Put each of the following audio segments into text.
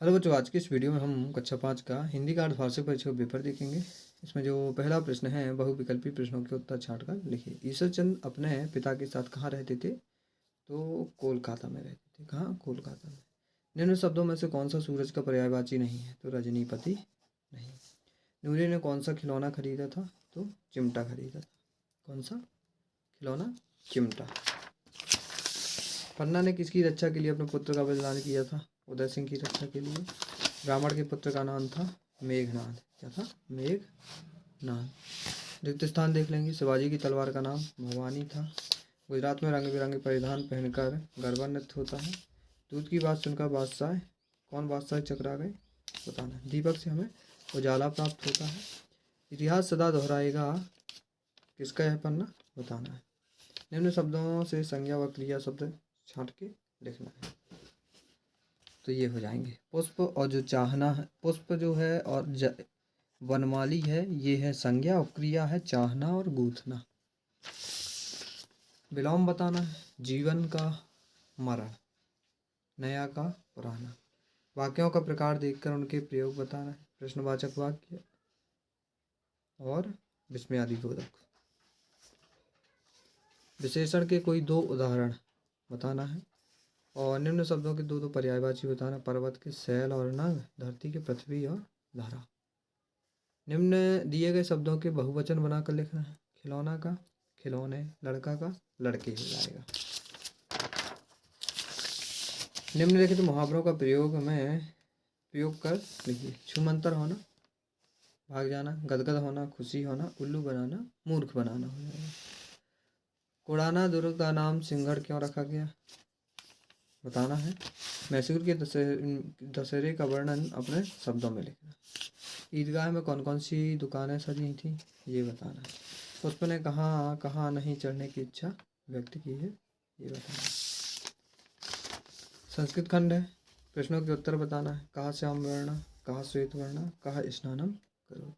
Hello बच्चों, आज की इस वीडियो में हम कक्षा 5 का हिंदी का अर्धवार्षिक परीक्षा पेपर देखेंगे। इसमें जो पहला प्रश्न है बहुविकल्पी प्रश्नों के उत्तर छांटकर लिखिए। ईश्वर चंद अपने पिता के साथ कहाँ रहते थे? तो कोलकाता में रहते थे। कहाँ? कोलकाता में। निम्न शब्दों में से कौन सा सूरज का पर्यायवाची नहीं है? तो रजनीपति नहीं। नूरे ने कौन सा खिलौना खरीदा था? तो चिमटा खरीदा था। कौन सा खिलौना? चिमटा। पन्ना ने किसकी रक्षा के लिए अपने पुत्र का बलिदान किया था? उदय सिंह की रक्षा के लिए। रावण के पुत्र का नाम था मेघनाद। क्या था? मेघनाद। द्वितीय स्थान देख लेंगे। शिवाजी की तलवार का नाम भवानी था। गुजरात में रंग बिरंगे परिधान पहनकर गरबा नृत्य होता है। दूध की बात सुनकर बादशाह कौन बादशाह चकरा गए? बताना है। दीपक से हमें उजाला प्राप्त होता है। इतिहास सदा दोहराएगा किसका यह पन्ना? बताना है। निम्न शब्दों से संज्ञा व क्रिया शब्द छांट के लिखना है। तो ये हो जाएंगे पुष्प और जो चाहना है, पुष्प जो है और वनमाली है, ये है संज्ञा और क्रिया है चाहना और गूंथना। विलोम बताना है। जीवन का मरण, नया का पुराना। वाक्यों का प्रकार देखकर उनके प्रयोग बताना है। प्रश्नवाचक वाक्य और विस्मयादिबोधक। विशेषण के कोई दो उदाहरण बताना है और निम्न शब्दों के दो पर्यायवाची बताना। पर्वत के शैल और नग, धरती के पृथ्वी और धारा। निम्न दिए गए शब्दों के बहुवचन बनाकर लिखना है। खिलौना का खिलौने, लड़का का लड़के हो जाएगा। निम्नलिखित मुहावरों का प्रयोग कर लिखिए। छूमंतर होना, भाग जाना। गदगद होना, खुशी होना। उल्लू बनाना, मूर्ख बनाना हो जाएगा। कुड़ाना दुर्ग का नाम सिंहगढ़ क्यों रखा गया? बताना है। मैसूर के दशहरे का वर्णन अपने शब्दों में लिखना। ईदगाह में कौन कौन सी दुकानें सजी थी? ये बताना है। पुष्प ने कहाँ कहाँ नहीं चढ़ने की इच्छा व्यक्त की है? ये बताना है। संस्कृत खंड है। प्रश्नों के उत्तर बताना है। कहाँ श्याम वर्ण, कहाँ श्वेत वर्ण, कहाँ स्नानम करोति।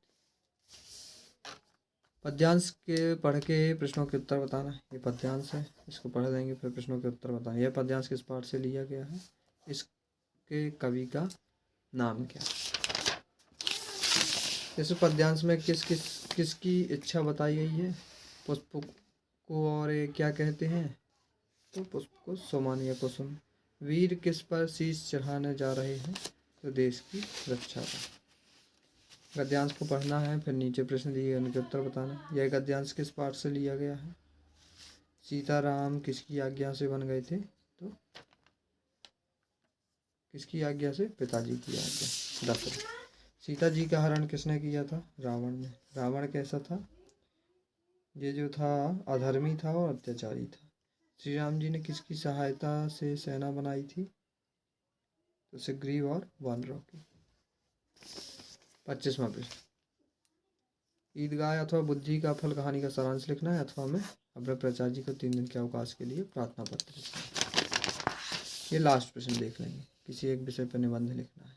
पद्यांश के पढ़ के प्रश्नों के उत्तर बताना है। ये पद्यांश है, इसको पढ़ देंगे फिर प्रश्नों के उत्तर बताना। यह पद्यांश किस पाठ से लिया गया है? इसके कवि का नाम क्या? इस पद्यांश में किसकी इच्छा बताई गई है? पुष्प को और ये क्या कहते हैं? तो पुष्प को सोमान या कुसुम। वीर किस पर शीश चढ़ाने जा रहे हैं? तो देश की रक्षा का। गद्यांश को पढ़ना है, फिर नीचे प्रश्न दिए उनके उत्तर बताना। यह गद्यांश किस पाठ से लिया गया है? सीताराम किसकी आज्ञा से बन गए थे? तो किसकी आज्ञा से? पिताजी की आज्ञा, दशरथ। सीता जी का हरण किसने किया था? रावण ने। रावण कैसा था? ये जो था अधर्मी था और अत्याचारी था। श्री राम जी ने किसकी सहायता से सेना बनाई थी? तो सुग्रीव और वानरों की। 25वां प्रश्न। ईदगाह अथवा बुद्धि का फल कहानी का सारांश लिखना है अथवा हमें अपने प्राचार्य जी को 3 दिन के अवकाश के लिए प्रार्थना पत्र लिखना है। ये लास्ट प्रश्न देख लेंगे। किसी एक विषय पर निबंध लिखना है।